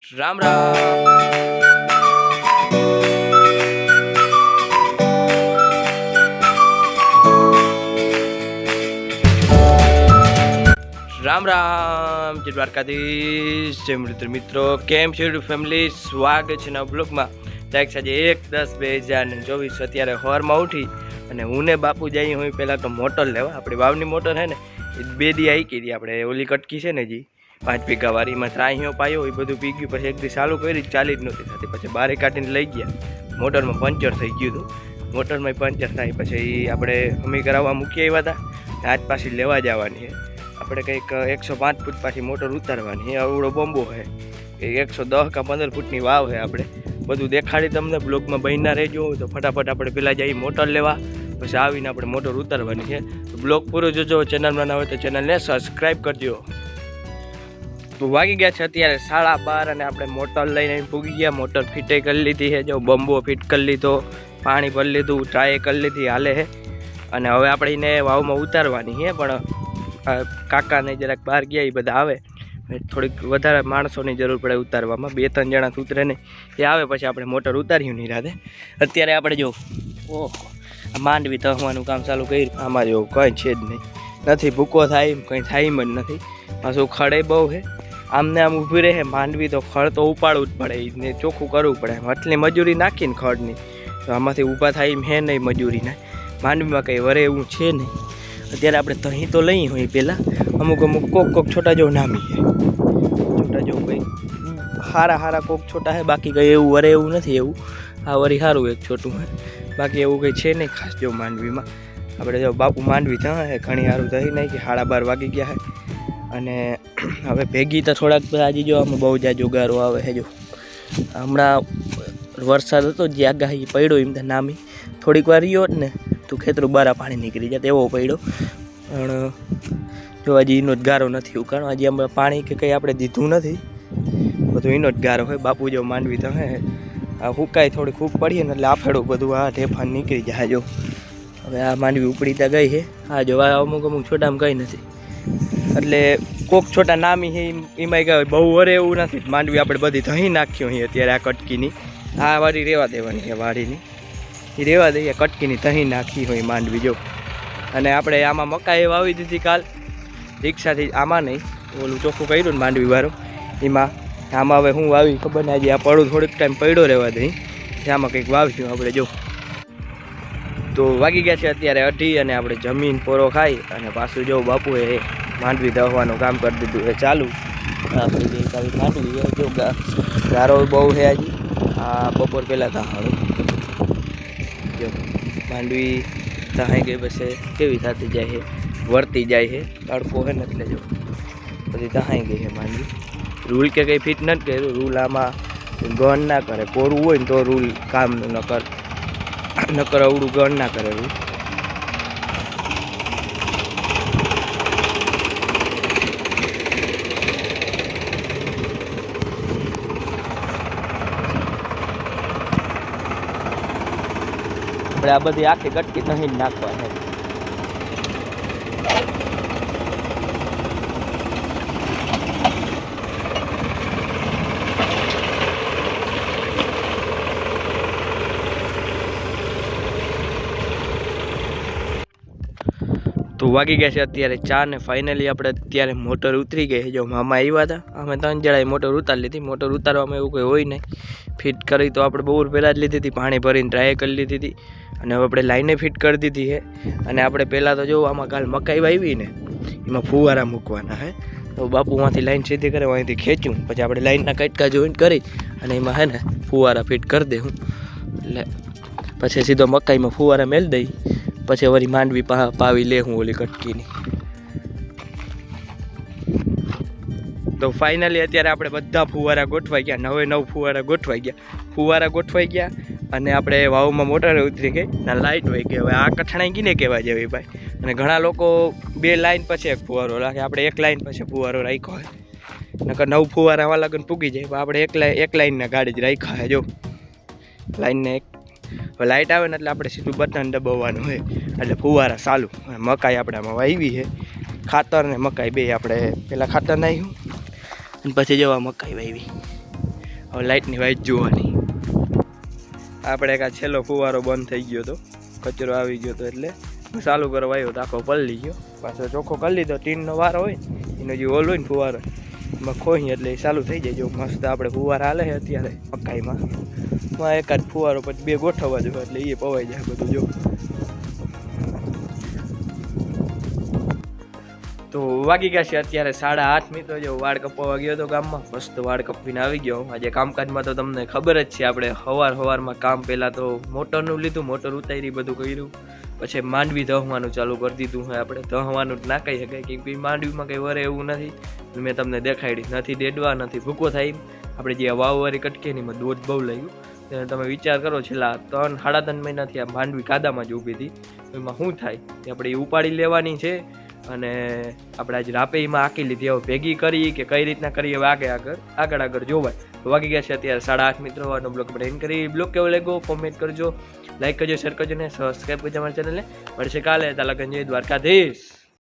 રામ રામ રામ રામ જય દ્વારકાધીશ જય મિત્રો કેમ છે ફેમિલી સ્વાગત છે નવા બ્લોગમાં તારીખ સાંજે 1/10/2024 અત્યારે સવારમાં ઉઠી અને હું ને બાપુ જઈએ હું પહેલાં તો મોટર લેવા આપણી વાવની મોટર છે ને એ 2 દી આવી કીધી આપણે ઓલી કટકી છે ને જી 5 વીઘા વાળી એમાં ત્રાહીઓ પાયો એ બધું પી ગયું પછી એક દી ચાલુ કરી ચાલી જ નહોતી થતી પછી બારે કાઢીને લઈ ગયા મોટરમાં પંચર થઈ ગયું હતું મોટરમાં પંચર થાય પછી આપણે અમી કરાવવા મૂકી આવ્યા હતા આજ પાછી લેવા જવાની છે આપણે કંઈક 105 ફૂટ પાછી મોટર ઉતારવાની છે આવડો બોમ્બો છે એ 110 કે 15 ફૂટની વાવ છે આપણે બધું દેખાડી તમને બ્લોગમાં બહીના રહેજો તો ફટાફટ આપણે પહેલાં જઈએ મોટર લેવા પછી આવીને આપણે મોટર ઉતારવાની છે તો બ્લોગ પૂરો જોજો ચેનલમાં ના હોય તો ચેનલને સબસ્ક્રાઈબ કરજો તો વાગી ગયા છે અત્યારે 12:30 અને આપણે મોટર લઈને પૂગી ગયા મોટર ફિટે કરી લીધી છે જો બંબો ફિટ કરી લીધો પાણી ભરી લીધું ટ્રાય કરી લીધી હાલે છે અને હવે આપણે એને વાવમાં ઉતારવાની છે પણ કાકાને જરાક બહાર ગયા એ બધા આવે થોડીક વધારે માણસોની જરૂર પડે ઉતારવામાં 2-3 જણા ઉતરે ને એ આવે પછી આપણે મોટર ઉતાર્યું નહીં રાધે અત્યારે આપણે જો ઓહો માંડવી તહવાનું કામ ચાલુ કર્યું આમાં જો કંઈ છે જ નહીં નથી ભૂકો થાય એમ કંઈ થાય એમ જ નથી પાછું ખડે બહુ છે આમને આમ ઊભી રહે માંડવી તો ખડ તો ઉપાડવું જ પડે એને ચોખ્ખું કરવું પડે આટલી મજૂરી નાખીને ખડની તો આમાંથી ઊભા થાય એમ હે નહીં મજૂરીના માંડવીમાં કંઈ વરે એવું છે નહીં અત્યારે આપણે તહીં તો લઈએ હોય પહેલાં અમુક કોક છોટા જેવું નામી છે છોટા જેવું કંઈ હારા કોક છોટા છે બાકી કંઈ એવું વરે એવું નથી એવું આ વરી સારું એક છોટું છે બાકી એવું કંઈ છે નહીં ખાસ જો માંડવીમાં આપણે જો બાપુ માંડવી થાય ઘણી સારું થઈ નહીં કે 12:30 વાગી ગયા છે અને હવે ભેગી તો થોડાક આજે જો આમાં બહુ જાજો ગારો આવે છે જો હમણાં વરસાદ હતો જે આગાહી પડ્યો એમ તો નામી થોડીક વાર રહ્યો જ ને તો ખેતરું બારા પાણી નીકળી જાય એવો પડ્યો પણ જો હજી એનો જ ગારો નથી ઉકાળો હજી અમે પાણી કે કંઈ આપણે દીધું નથી બધું એનો જ ગારો હોય બાપુ જો માંડવી તો હે આ હુકાય થોડી ખૂબ પડીએ ને એટલે આફેડું બધું આ ઢેફાન નીકળી જાય જો હવે આ માંડવી ઉપડીતા ગઈ છે આ જો આ અમુક છોટામાં કંઈ નથી એટલે કોક છોટા નામી છે એમાં કહે બહુ વરે એવું નથી માંડવી આપણે બધી ધહીં નાખ્યો અહીં અત્યારે આ કટકીની આ વાળી રહેવા દેવાની છે વાડીની એ રહેવા દઈએ કટકીની ધહીં નાખી હોય માંડવી જો અને આપણે આમાં મકાઈ વાવી દીધી કાલ રિક્ષાથી આમાં નહીં ઓલું ચોખ્ખું કર્યું ને માંડવી વાળું એમાં આમાં હવે હું વાવી ખબર ને આજે આ પડું થોડીક ટાઈમ પડ્યો રહેવા દઈ આમાં કંઈક વાવ્યું આપણે જો તો વાગી ગયા છે અત્યારે 2:30 અને આપણે જમીન પોરો ખાઈ અને પાછું જો બાપુએ માંડવી દહવાનું કામ કરી દીધું એ ચાલુ આપણે ગઈકાલે માંડવી જો ગારો બહુ છે હજી આ બપોર પહેલાં દહાડો જો માંડવી દહાઈ ગઈ પછી કેવી થતી જાય છે વળતી જાય છે તડકો છે ને એટલે જો બધી દહાઈ ગઈ છે માંડવી રૂલ કે કંઈ ફિટ નથી કર્યું રૂલ આમાં ગણ ના કરે કોરું હોય ને તો રૂલ કામ નકર અવડું ગણ ના કરે રૂલ આપણે આ બધી આખી કટકી નહીં નાખવા છે તો વાગી ગયા છે અત્યારે 4 ને ફાઇનલી આપણે અત્યારે મોટર ઉતરી ગઈ છે જો મામા આવ્યા હતા અમે 3 જણાએ મોટર ઉતારી લીધી મોટર ઉતારવામાં એવું કંઈ હોય નહીં ફિટ કરી તો આપણે બહુ પહેલાં જ લીધી હતી પાણી ભરીને ટ્રાય કરી લીધી હતી અને હવે આપણે લાઈને ફિટ કરી દીધી છે અને આપણે પહેલાં તો જો આમાં કાલ મકાઈ વાવી ને એમાં ફુવારા મૂકવાના છે તો બાપુમાંથી લાઈન સીધી કરે અહીંથી ખેંચ્યું પછી આપણે લાઈનના કટકા જોઈન્ટ કરી અને એમાં છે ને ફુવારા ફિટ કરી દે હું એટલે પછી સીધો મકાઈમાં ફુવારા મેળ દઈ પછી વળી માંડવી પાવી લે હું ઓલી કટકીની તો ફાઇનલી અત્યારે આપણે બધા ફુવારા ગોઠવાઈ ગયા 9 ફુવારા ગોઠવાઈ ગયા અને આપણે વાવમાં મોટર ઉતરી ગઈ ને લાઇટ વહી ગઈ હવે આ કઠણાઈ ગઈ ને કહેવા જેવી ભાઈ અને ઘણા લોકો 2 લાઈન પછી એક ફુવારો રાખે આપણે 1 લાઈન પછી ફુવારો રાખ્યો હોય નકર 9 ફુવારા વાળા લગન પૂગી જાય આપણે એક લાઈનના ગાડી જ રાખ્યા છે જો લાઈનને લાઇટ આવે ને એટલે આપણે સીધું બટન દબાવવાનું હોય એટલે ફુવારા ચાલુ મકાઈ આપણે આમાં વાવી છે ખાતર ને મકાઈ બે આપણે પહેલાં ખાતર નાખ્યું અને પછી જેવા મકાઈ વાવી હવે લાઇટની વાઇટ જોવાની. આપણે એક આ છેલ્લો ફુવારો બંધ થઈ ગયો હતો, કચરો આવી ગયો હતો એટલે ચાલુ કરવા આવ્યો તો આખો પલળી ગયો. પાછો ચોખ્ખો કરી લીધો. ટીનનો વારો હોય એનો જે ઓલ હોય ને ફુવારો એમાં ખોઈ એટલે એ ચાલુ થઈ જાય. જો મસ્ત આપણે ફુવારા હાલે છે અત્યારે મકાઈમાં. એકાદ ફુવારો પછી 2 ગોઠવવા જોઈએ એટલે એ પવાઈ જાય બધું. જો તો વાગી ગયા છે અત્યારે 8:30 મિત્રો. જો વાળ કપાવવા ગયો હતો ગામમાં, મસ્ત વાળ કપીને આવી ગયો. આજે કામકાજમાં તો તમને ખબર જ છે, આપણે સવારમાં કામ પહેલાં તો મોટરનું લીધું, મોટર ઉતારી બધું કર્યું, પછી માંડવી દહવાનું ચાલુ કરી દીધું હોય. આપણે દહવાનું જ ના કહી શકાય કેમ કે માંડવીમાં કંઈ વરે એવું નથી. મેં તમને દેખાડી નથી ડેડવા નથી ભૂકો થાય. આપણે જે વાવવારી કટકે ને એમાં દોધ બહુ લાગ્યું. તમે વિચાર કરો છેલ્લા 3-3.5 મહિનાથી આ માંડવી કાદામાં જ ઊભી હતી. એમાં શું થાય કે આપણે એ ઉપાડી લેવાની છે અને આપણે આજે રાપેમાં આંકી લીધી. હવે ભેગી કરી કે કઈ રીતના કરી હવે આગળ જોવાય. વાગી ગયા છે અત્યારે 8:30 મિત્રો. આનો બ્લોગ આપણે એન્ડ કરી. બ્લોગ કેવો લાગ્યો કોમેન્ટ કરજો, લાઈક કરજો, શેર કરજો ને સબસ્ક્રાઈબ કરજો અમારી ચેનલને. મળશે કાલે. તાલા ગંજે દ્વારકાધીશ.